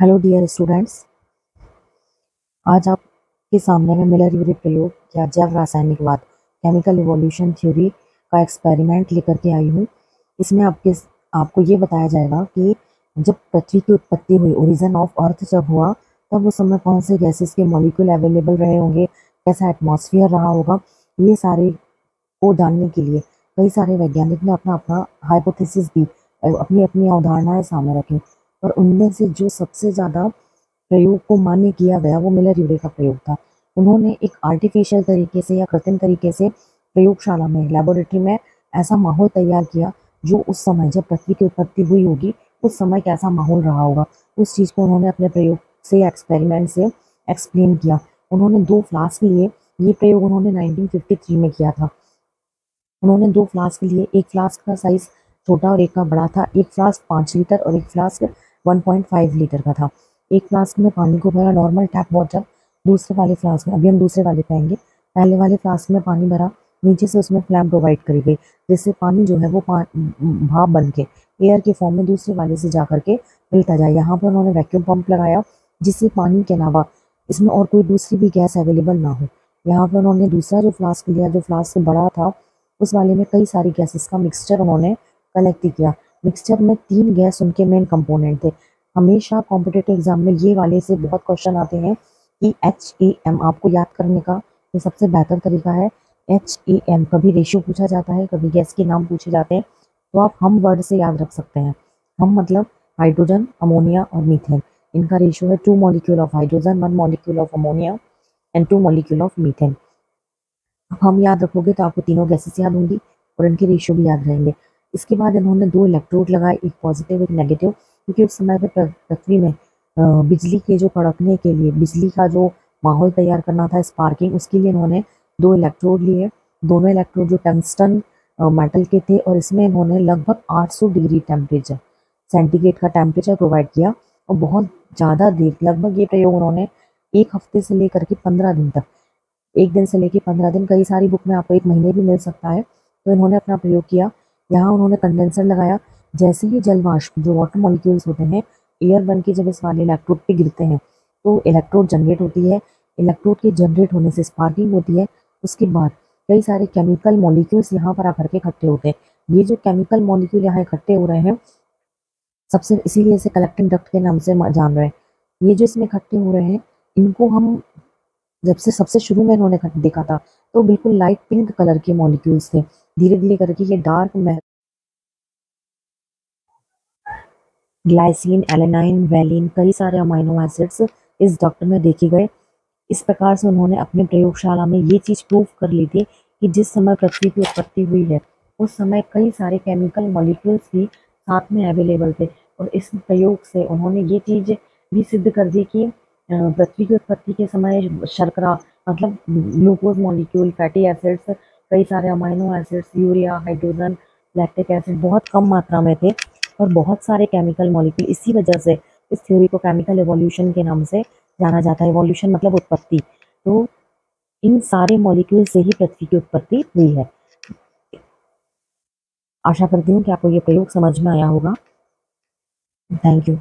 Hello dear students. आज आपके सामने मैं मिलर-यूरे प्रयोग या जैव रासायनिकवाद केमिकल इवोल्यूशन थ्योरी का एक्सपेरिमेंट लेकर के आई हूँ। इसमें आपको ये बताया जाएगा कि जब पृथ्वी की उत्पत्ति हुई, ओरिजिन ऑफ अर्थ जब हुआ, तब उस समय कौन से गैसेस के मॉलिक्यूल अवेलेबल रहे होंगे, कैसा एटमॉस्फेयर रहा होगा। ये सारे को जानने के लिए कई सारे वैज्ञानिक ने अपना अपना हाइपोथेसिस दी, अपनी अपनी अवधारणाएं सामने रखी, और उनमें से जो सबसे ज़्यादा प्रयोग को मान्य किया गया वो मिलर-यूरे का प्रयोग था। उन्होंने एक आर्टिफिशियल तरीके से या कृत्रिम तरीके से प्रयोगशाला में, लेबोरेटरी में ऐसा माहौल तैयार किया जो उस समय जब पृथ्वी की उत्पत्ति हुई होगी उस समय कैसा माहौल रहा होगा, उस चीज़ को उन्होंने अपने प्रयोग से, एक्सपेरिमेंट से एक्सप्लेन किया। उन्होंने 2 फ्लास्क लिए। ये प्रयोग उन्होंने 1953 में किया था। उन्होंने 2 फ्लास्क लिए, एक फ्लास्क का साइज छोटा और एक का बड़ा था। एक फ्लास्क 5 लीटर और एक फ्लास्क 1.5 लीटर का था। एक फ्लास्क में पानी को भरा, नॉर्मल टैप वाटर। दूसरे वाले फ्लास्क में, अभी हम दूसरे वाले पे आएंगे, पहले वाले फ्लास्क में पानी भरा, नीचे से उसमें फ्लैम प्रोवाइड करी गई, जिससे पानी जो है वो भाप बन के एयर के फॉर्म में दूसरे वाले से जा करके मिलता जाए। यहाँ पर उन्होंने वैक्यूम पंप लगाया जिससे पानी के अलावा इसमें और कोई दूसरी भी गैस अवेलेबल ना हो। यहाँ पर उन्होंने दूसरा जो फ्लास्क लिया, जो फ्लास्क बड़ा था, उस वाले में कई सारी गैसेस का मिक्सचर उन्होंने कलेक्ट किया। मिक्सचर में 3 गैस उनके मेन कंपोनेंट थे। हमेशा कॉम्पिटिटिव एग्जाम में ये वाले से बहुत क्वेश्चन आते हैं कि HAM आपको याद करने का ये सबसे बेहतर तरीका है। HAM कभी रेशियो पूछा जाता है, कभी गैस के नाम पूछे जाते हैं, तो आप हम वर्ड से याद रख सकते हैं। हम मतलब हाइड्रोजन, अमोनिया और मीथेन। इनका रेशियो है 2 molecule of hydrogen, 1 molecule of ammonia and 2 molecule of methane. अब हम याद रखोगे तो आपको तीनों गैसेस याद होंगी और इनके रेशियो भी याद रहेंगे। इसके बाद इन्होंने 2 इलेक्ट्रोड लगाए, एक पॉजिटिव एक नेगेटिव, क्योंकि उस समय पे पृथ्वी में बिजली के जो कड़कने के लिए, बिजली का जो माहौल तैयार करना था, स्पार्किंग, उसके लिए इन्होंने 2 इलेक्ट्रोड लिए। दोनों इलेक्ट्रोड जो टंगस्टन मेटल के थे, और इसमें इन्होंने लगभग 800 डिग्री टेम्परेचर सेंटीग्रेड का टेम्परेचर प्रोवाइड किया, और बहुत ज़्यादा देर, लगभग ये प्रयोग उन्होंने 1 हफ्ते से लेकर के 15 दिन तक, 1 दिन से लेकर 15 दिन, कई सारी बुक में आपको 1 महीने भी मिल सकता है, तो इन्होंने अपना प्रयोग किया। यहाँ उन्होंने कंडेंसर लगाया। जैसे ही जल वाष्प, जो वाटर मॉलिक्यूल्स होते हैं, एयर बन के जब इस वाले इलेक्ट्रोड पे गिरते हैं तो इलेक्ट्रोड जनरेट होती है। इलेक्ट्रोड के जनरेट होने से स्पार्किंग होती है। उसके बाद कई सारे केमिकल मॉलिक्यूल्स यहाँ पर आकर के इकट्ठे होते हैं। ये जो केमिकल मॉलिक्यूल यहाँ इकट्ठे हो रहे हैं, सबसे इसीलिए इसे कलेक्टिंग डक्ट के नाम से जान रहे हैं। ये जो इसमें इकट्ठे हो रहे हैं, इनको हम जब से सबसे शुरू में इन्होंने देखा था तो बिल्कुल लाइट पिंक कलर के मॉलिक्यूल्स थे। धीरे धीरे करके ये डार्क ग्लाइसिन, एलेनाइन, वैलिन, कई सारे अमाइनो एसिड्स इस डक्ट में देखे गए। इस प्रकार से उन्होंने अपने प्रयोगशाला में ये चीज़ प्रूव कर ली थी कि जिस समय पृथ्वी की उत्पत्ति हुई है उस समय कई सारे केमिकल मॉलिक्यूल्स भी साथ में अवेलेबल थे। और इस प्रयोग से उन्होंने ये चीज़ भी सिद्ध कर दी कि पृथ्वी की उत्पत्ति के समय शर्करा, मतलब ग्लूकोज मॉलिक्यूल, फैटी एसिड्स, कई सारे amino acids, urea, hydrogen, lactic acid बहुत कम मात्रा में थे, और बहुत सारे केमिकल मॉलिक्यूल। इसी वजह से इस थ्योरी को केमिकल एवोल्यूशन के नाम से जाना जाता है। एवोल्यूशन मतलब उत्पत्ति। तो इन सारे मॉलिक्यूल से ही पृथ्वी की उत्पत्ति हुई है। आशा करती हूँ कि आपको ये प्रयोग समझ में आया होगा। Thank you.